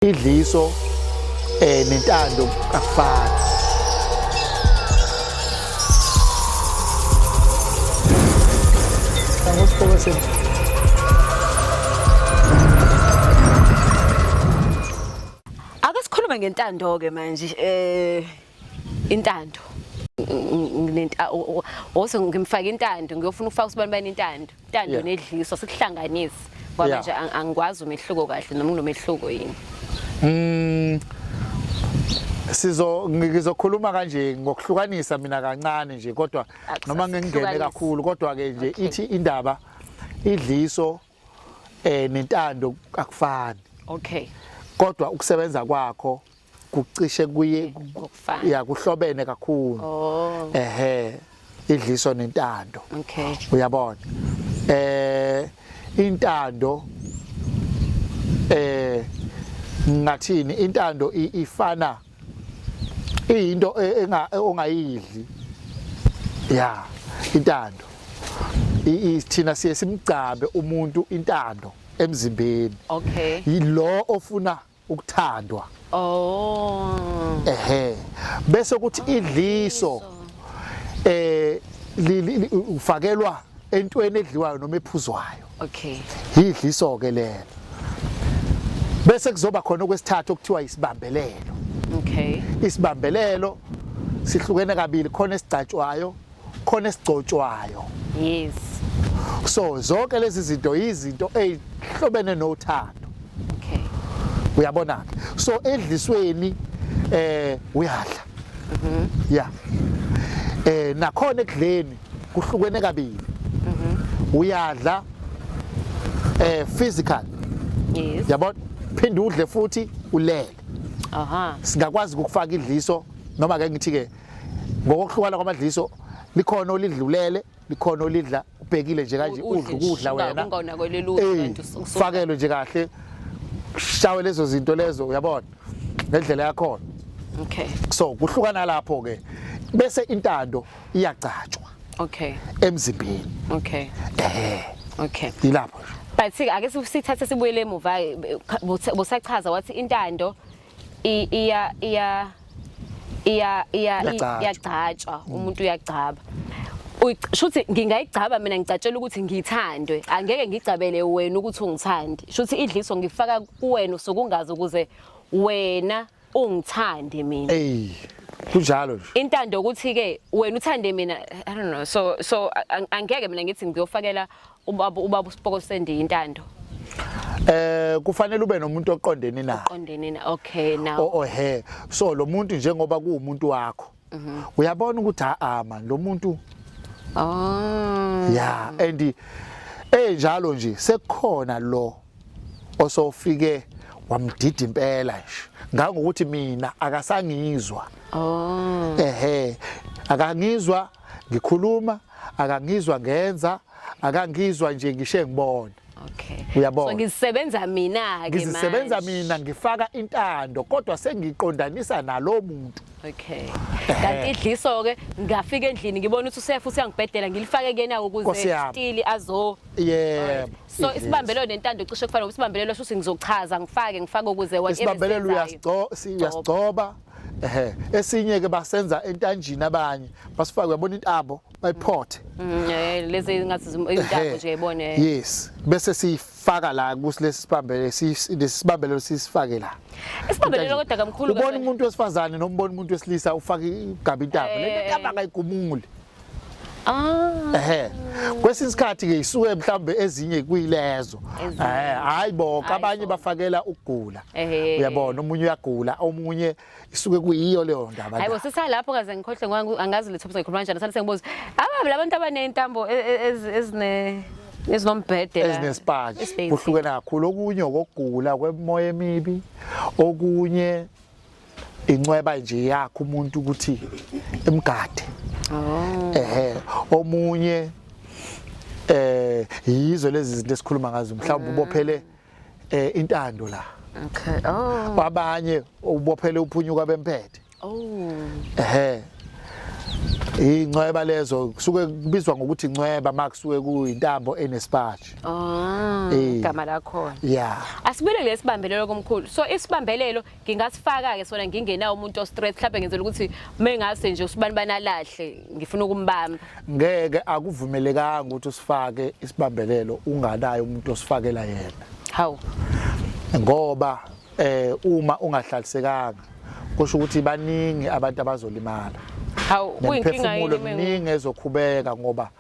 Idliso nentando akufani. Spokwe sen. Ake sikhulume ngentando ke manje intando ose ngimfaka intando ngiyofuna ukufaka usibani intando nedliso sikuhlanganise ngoba manje angikwazi umehluko kahle noma kunomehluko yini. Ngizokhuluma kanje ngokuhlukanisa mina kancane nje kodwa noma ngingene kakhulu kodwa ke nje ithi indaba idliso nentando akufani. Okay. Kodwa ukusebenza kwakho kucishe kuye kuhlobene kakhulu. Oh. Idliso nentando. Okay. Uyabona. Intando ngathini intando ifana into ongayidli. Yeah, intando. Thina siye simgcabe umuntu intando emzimbeni. Okay. Yilo ofuna ukuthandwa. Oh. Bese kuthi idliso ufakelwa entweni edliwayo noma ephuzwayo. Okay. Idliso ke lelo. Bese kuzoba khona okwesithathu okuthiwa isibambelelo. Okay. Isibambelelo sihlukene kabili, khona esigcatshwayo, khona esigcotshwayo. Yes. So zonke lezi zinto izinto ezihlobene nothando. Okay. Uyabona ke. So edlisweni uyadla. Yeah. Nakhona ekudleni kuhlukene kabili. Uyadla physical. Yes. Yabona phinde udle futhi ulele. Singakwazi ukufaka idliso noma ke ngithi ke ngokuhlukana kwamadliso likhona olidlulele, likhona olidla ubhekile nje kanje udla wena. Fakelo nje kahle. Shawe lezo zinto lezo uyabona ngendlela yakho. Okay. So kuhlukana lapho ke bese intando iyagcatshwa. Okay. Emzimbeni. Okay. Okay. Ilapho. But ake sithathe sibuyele emuva bosachaza wathi intando iyagcatshwa umuntu uyagcaba. Shuthi ngingayigcaba mina ngicatshela ukuthi ngithandwe angeke ngigcabele wena ukuthi ungithande. Shuthi idliso ngifaka kuwena sokungazi ukuze wena ungithande mina. Kunjalo nje. Intando ukuthi ke wena uthande mina I don't know so angeke mina ngithi ngiyofakela ubaba Spokwe Sendiya intando. Kufanele ube nomuntu oqondene naye. Oqondene na okay now. So lo muntu njengoba kuumuntu wakho. Uyabona ukuthi man lo muntu yeah and njalo nje sekukhona lo osofike wamdida impela nje ngangokuthi mina akasangizwa. Akangizwa ngikhuluma, akangizwa ngenza, akangizwa nje ngishe ngibona. Okay. Uyabona. So ngisebenza mina ke manje. Ngisebenza mina ngifaka intando kodwa sengiqondanisa nalo muntu. Okay. Kanti idliso ke ngafika endlini ngibona ukuthi usefuthi uyangibhedela ngilifake kena ukuze stili azo. Yeah. So isibambelelo nentando cishe kufanele isibambelelo shuthi ngizochaza ngifake ukuze whatever. Isibambelelo uyasigcoba. Esinye ke basenza entanjini abanye basifaka uyabona intabo bayiphothe. Lezi ngathi intabo nje yibone. Yes. Bese sifaka la kusilesi sibambelelo sisifake la. Isibambelelo kodwa kamkhulu ubona umuntu wesifazane noma ubona umuntu wesilisa ufaka igaba intabo lento intaba akayigumuli. Kwesinye isikhathi ke isuke mhlambe ezinye kuyilezo. Hayi bonke abanye bafakela ukugula. Uyabona omunye uyagula omunye isuke kuyiyo leyo ndaba. Hayibo sisalapho kaze ngikhohle angazi le topic ngikhuluma kanjani sase ngibuza ababe labantu abanentambo ezinombhedela ezinespaji kuhlukena kakhulu okunye okugula kwemoya emibi okunye incweba nje yakho umuntu ukuthi emgade. Omunye yizo lezi zinto esikhuluma ngazo mhlawumbe ubophele intando la. Okay. Abanye ubophele uphunyuka bemphethe. Ingcweba lezo kusuke kubizwa ngokuthi ingcweba makusuke kuyintambo enespaji. Igama lakho. Yeah. Asibile lesibambelelo komkhulu. So isibambelelo ngingasifaka ke sona ngingenawo umuntu o-straight mhlawumbe ngenzela ukuthi mengase nje usibani banalahle ngifuna ukumbamba. Ngeke akuvumelekanga ukuthi usifake isibambelelo unganayo umuntu osifakela yena. Hawu. Ngoba uma ungahlalisekanga kusho ukuthi baningi abantu abazolimala. Hawu kuyinkinga yini mningi ezokhubeka ngoba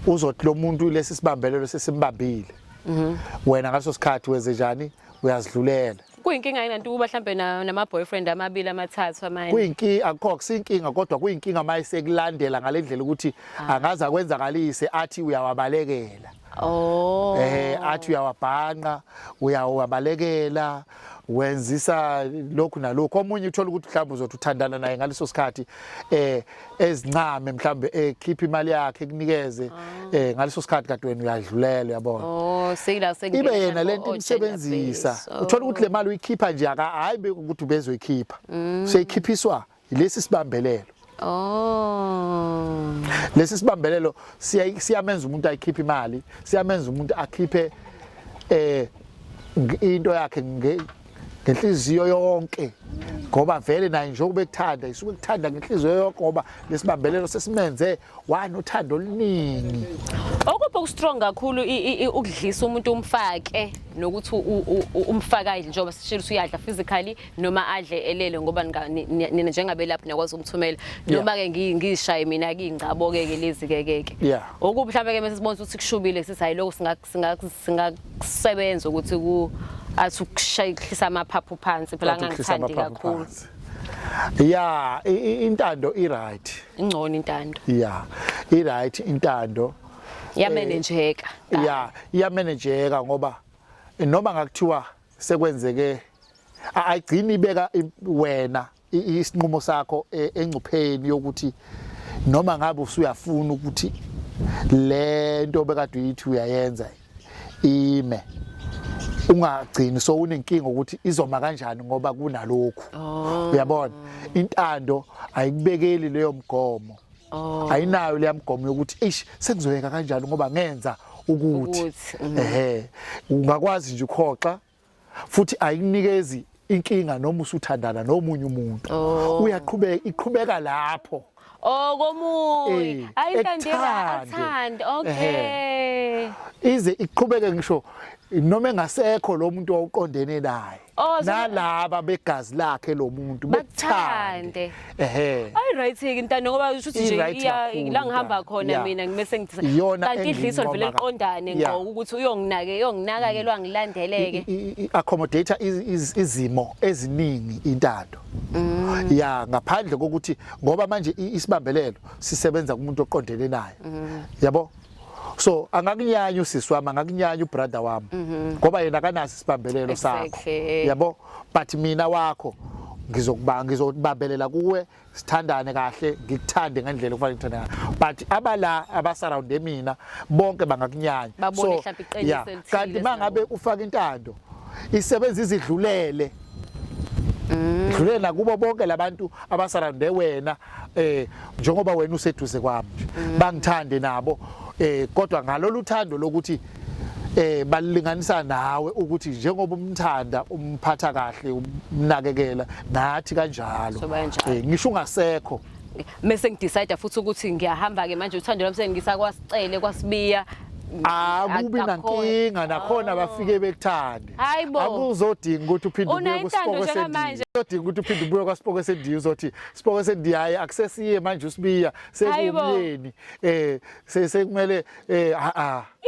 uzothi lo muntu lesi sibambelelo sesimbambile. Wena ngaso sikhathi wenze njani uyazidlulela. Kuyinkinga yini nantu kuba mhlambe nama boyfriend amabili amathathu amanye. Kuyinkinga akukho kusinkinga kodwa kuyinkinga mayisekulandela ngalendlela ukuthi angaza kwenzakalise athi uyawabalekela. Athi uyawabhanqa uyawabalekela wenzisa lokhu nalokho omunye uthola ukuthi mhlawumbe uzothi uthandana naye ngaleso sikhathi ezincame mhlawumbe ekhipha imali yakhe kunikeze ngaleso sikhathi kade wena uyadlulela yabona seyila sengena ibe yena lento imsebenzisa uthola ukuthi le mali uyikhipha nje hayi ukuthi ubezoyikhipha seyikhiphiswa lesi sibambelelo. Lesi sibambelelo siyamenza umuntu ayikhiphe imali siyamenza umuntu akhiphe into yakhe ngenhliziyo yonke ngoba vele naye nje ukubekuthanda isuke kuthanda ngenhliziyo yonke ngoba lesibambelelo sesimenze wanothando oluningi. Okuphi okustrong kakhulu ukudlisa umuntu umfake nokuthi umfaka idle njengoba sishilo uyadla physically noma adle elele ngoba nina njengabe lapho niyakwazi umthumela noma ke ngishaye mina kingcabo ke lezi ke okuphi mhlawumbe ke mase sibona ukuthi kushubile sithi hayi lokho singakusebenza ukuthi athi ukushayisa amaphaphu phansi phela ngangithandi kakhulu. Yeah, intando i-right. Ingcono intando. Yeah, i-right intando. Yamanageka. Yeah, iyamanageka ngoba noma ngakuthiwa sekwenzeke ayigcini ibeka wena isinqumo sakho engcupheni yokuthi noma ngabe usuyafuna ukuthi lento bekade uyithi uyayenza ime ungagcini so unenkinga ukuthi izoma kanjani ngoba kunalokho uyabona intando ayikubekeli leyo mgomo ayinayo leya mgomo yokuthi sekuzoyeka kanjani ngoba ngenza ukuthi ungakwazi nje ukhoxa futhi ayikunikezi inkinga noma usuthandana nomunye umuntu uyaqhubeka iqhubeka lapho komunye ayithandela athanda ize iqhubeke ngisho noma engasekho lo muntu owuqondene naye nalaba begazi lakhe lo muntu bekuthande ay right intando ngoba usho ukuthi nje la ngihamba khona mina ngimese ngithi kanti idliso livele liqondane ngo ukuthi uyonginaka ke lwangilandeleke accommodate izimo eziningi intando ya ngaphandle kokuthi ngoba manje isibambelelo sisebenza kumuntu oqondene naye yabo. So angakunyanya usisi wami angakunyanya ubrother wami ngoba yena kanasi isibambelelo sakho yabo but mina wakho ngizokubabelela kuwe sithandane kahle ngikuthande ngendlela kufanele ngithande but abala abasurround mina bonke bangakunyanya so yeah kanti mangabe ufaka intando isebenza izidlulele dlulela kubo bonke labantu abasurround wena njengoba wena useduze kwami bangithande nabo kodwa ngalolu uthando lokuthi balilinganisa nawe ukuthi njengoba umthanda umphatha kahle umnakekela nathi kanjalo ngisho ungasekho mase ngidecide futhi ukuthi ngiyahamba ke manje uthando lwami sengisakwasicele kwasibiya akubi nankinga nakhona bafike bekuthande akuzodinga ukuthi uphinde ubuye kuSpokwe Sendiya uzodinga ukuthi uphinde ubuye kwaSpokwe Sendiya uzothi Spokwe Sendiya hayi akusesiye manje usibiya sekubuyeni sekumele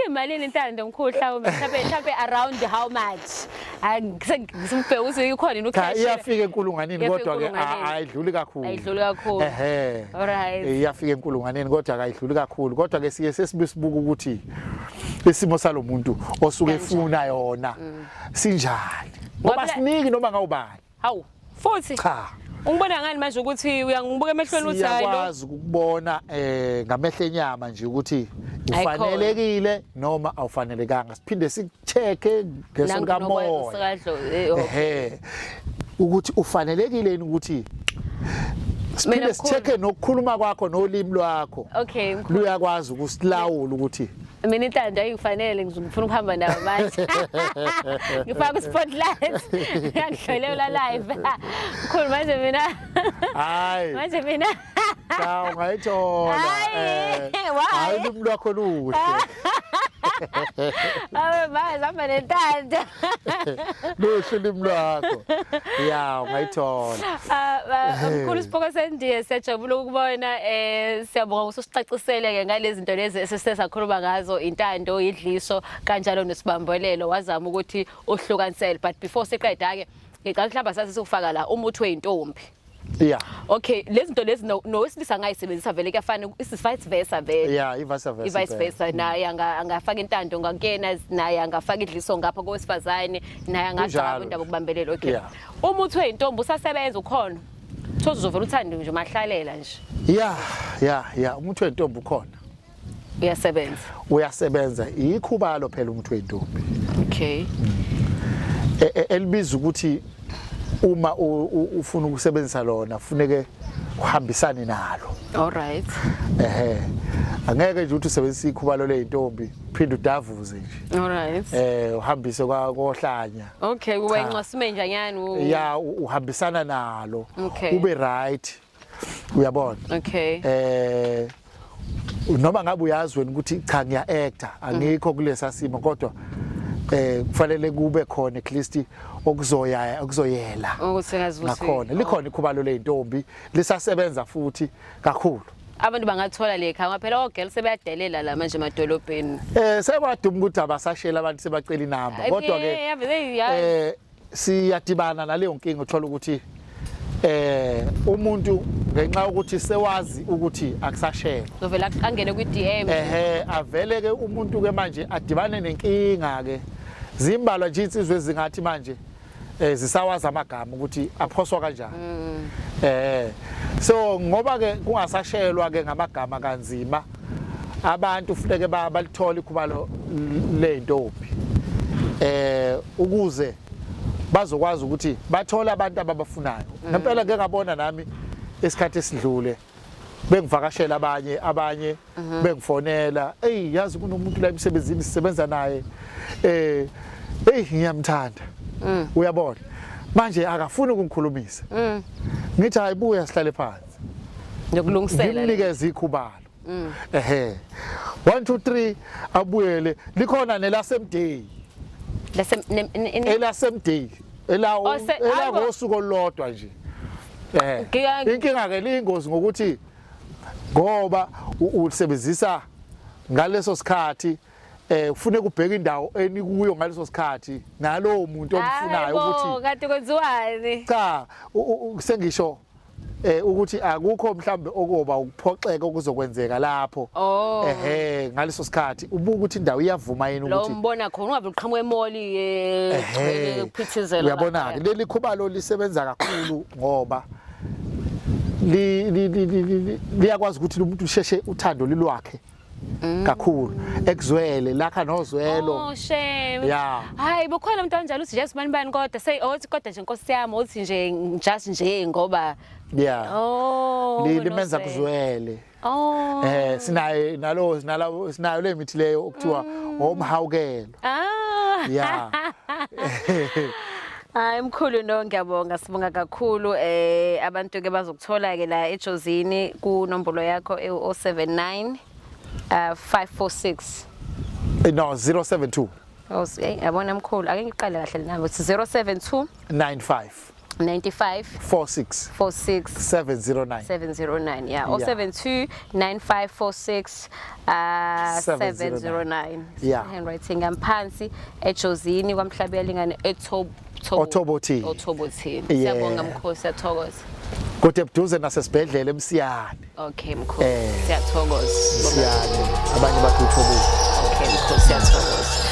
imalini intando mkhulu mhlawumbe around how much ngisibheka ukuthi ikhona inucash iyafika enkulunganeni kodwa ke ayidluli kakhulu alright iyafika enkulunganeni kodwa akayidluli kakhulu kodwa ke siye sesibuka ukuthi isimo salomuntu osuke efuna yona sinjani ngoba siniki noma ngawubani hawu futhi cha ungibona ngani manje ukuthi uyangibuka emehlweni uthi hayi lo siyakwazi ukubona ngamehlo enyama nje ukuthi ufanelekile noma awufanelekanga siphinde sikucheke ngesonka moya ukuthi ufanelekile ukuthi Siphinde sicheke nokukhuluma kwakho nolimi lwakho. Okay, mkhulu. Luyakwazi ukusilawula ukuthi Mina Intando ayingifanele ngifuna ukuhamba nawe manje. Ngifaka spotlight. Ngiyadlulela live. Mkhulu manje mina. hayi Manje mina. cha ungayithola hayi ulimi lwakho luhle. Awe manje hamba neNtando. Luhle ulimi lwakho. Ya ungayithola. Mkhulu Spokwe Sendiya siyajabula ukubona siyabonga ususicacisele ke ngalezi zinto lezi esisesakhuluma ngazo Intando Idliso kanjalo neSibambelelo wazama ukuthi uhlukanisele but before siqeda ke ngicela mhlamba sase sikufaka la umuthi wezintombi. Yeah. Okay, lezi zinto lezi nowesilisa ngayisebenzisa vele kuyafana vice versa vele. Yeah, Vice versa naye angafaka Intando ngakuyena naye angafaka Idliso ngapha kowesifazane naye angacaba indaba kubambelelo. Okay. Umuthi wezintombi usasebenza ukhona. Thothi uzovela uthande nje mahlalela nje. Yeah, umuthi wezintombi ukhona. Uyasebenza ikhubalo phela umuthi wezintombi. Okay. Elibiza ukuthi uma ufuna ukusebenzisa lona kufuneke uhambisane nalo. All right. Angeke nje uthi usebenzisa ikhubalo lezintombi phinde udavuze nje. All right. Uhambise kohlanya. Okay, uwenqasime njanyani Yeah, uhambisana nalo. Okay. Ube right. Uyabona? Okay. Noma ngabe uyazi wena ukuthi cha ngiya actor angikho kulesa simo kodwa kufanele kube khona at least okuzoyela ukuthi ngazi ngakhona likhona ikhubalo lezintombi lisasebenza futhi kakhulu. Abantu bangathola le khanga phela ogirl sebeyadelela la manje emadolobheni. Sebaduma ukuthi abasashela abantu sebacela inamba kodwa ke siyadibana naleyo nkinga uthola ukuthi umuntu ngenxa ukuthi sewazi ukuthi akusashela uzovela angene kwi DM avele ke umuntu ke manje adibane nenkinga ke zimbalwa nje insizwe ezingathi manje zisawaza amagama ukuthi aphoswa kanjani. So ngoba ke kungasashelwa ke ngamagama kanzima abantu funeke balithola ikhubalo lezintombi ukuze bazokwazi ukuthi bathola abantu ababafunayo. Ngempela ke ngabona nami esikhathi esidlule bengivakashela abanye bengifonela yazi kunomuntu la emsebenzini sisebenza naye ngiyamthanda uyabona manje akafuni ukungikhulumisa ngithi hayibuya sihlale phansi nokulungisela ngimnikeza ikhubalo 1 2 3 abuyele likhona nelasemday elasemday ela ngosuku olodwa nje inkinga ke liyingozi ngokuthi ngoba usebenzisa ngaleso sikhathi kufuneka ubheke indawo enikuyo ngaleso sikhathi nalowo muntu omfunayo ukuthi kade kwenziwani cha sengisho ukuthi akukho mhlambe okuba ukuphoxeka okuzokwenzeka lapho ngaleso sikhathi ubuka ukuthi indawo iyavuma yini ukuthi lo mbona khona ungabe uqhamuka emoli ukuphithizela uyabona leli khubalo lisebenza kakhulu ngoba liyakwazi ukuthi umuntu usheshe uthando lilwakhe kakhulu ekuzwele lakha nozwelo shame yeah hayi bokhona umuntu kanjalo uthi just bani kodwa say othi kodwa nje inkosi yami uthi nje just nje ngoba yeah limenza kuzwele sinayo le mithi leyo okuthiwa omhawukelo yeah hayi mkhulu no ngiyabonga sibonga kakhulu abantu ke bazokuthola ke la eJozini ku nombolo yakho e079 546 no 072 yabona mkhulu ake ngiqale kahle le number 072 95 46 709 yeah 072 9546 709 yeah handwriting ngaphansi eJozini kwamhlabela ingane Othoboti siyabonga mkhosi siyathokoza kodwa ebuduze nasesibhedlela eMsiyane okay mkhosi siyathokoza Msiyane abanye bathi uThoboti okay mkhosi siyathokoza